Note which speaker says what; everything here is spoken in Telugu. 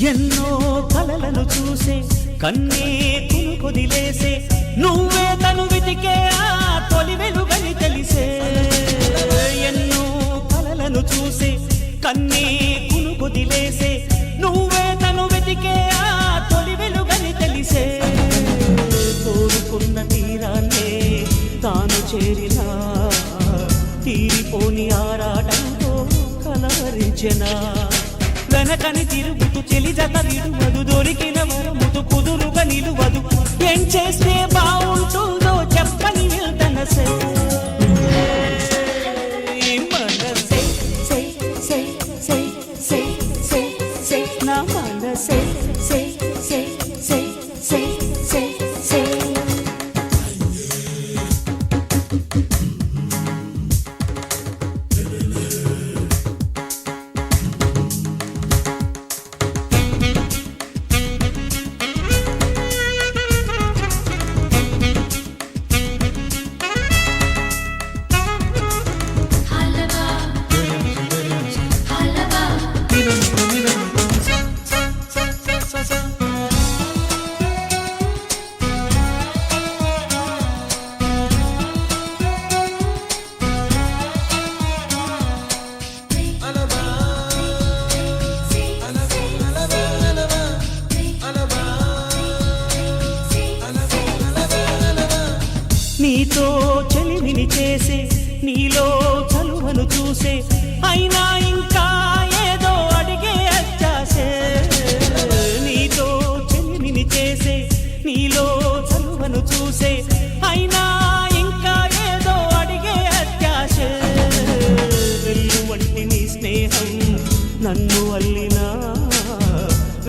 Speaker 1: ఎన్నో కలలను చూసే కన్నే కొదిలేసే నువ్వే తను వెతికే ఆ తొలి వెలుగని తెలిసే ఎన్నో కలలను చూసే కన్నే కొదిలేసే నువ్వే తను వెతికే ఆ తొలి వెలుగని తెలిసే కోరుకున్న తీరాన్నే తాను చేరినా తీరిపోని ఆరాటంతో కలవరించెనా వెనకని తిరుగుతూ చెలి జత విడువదు దొరికిన వరముతు కుదురుగా నిలువదు ఏం చేస్తే బాగుంటుందో చెప్పని వెళ్తనసే మనసే సే సే సే సే సే సే నా మనసే సే సే సే సే సే సే నీతో చెలిమిని చేసే నీలో చలువను చూసే అయినా ఇంకా ఏదో అడిగే అచ్చాసే నీతో చెలిమిని చేసే నీలో చలువను చూసే అయినా ఇంకా ఏదో అడిగే అత్యాసే వెళ్ళు వంటి నీ స్నేహం నన్ను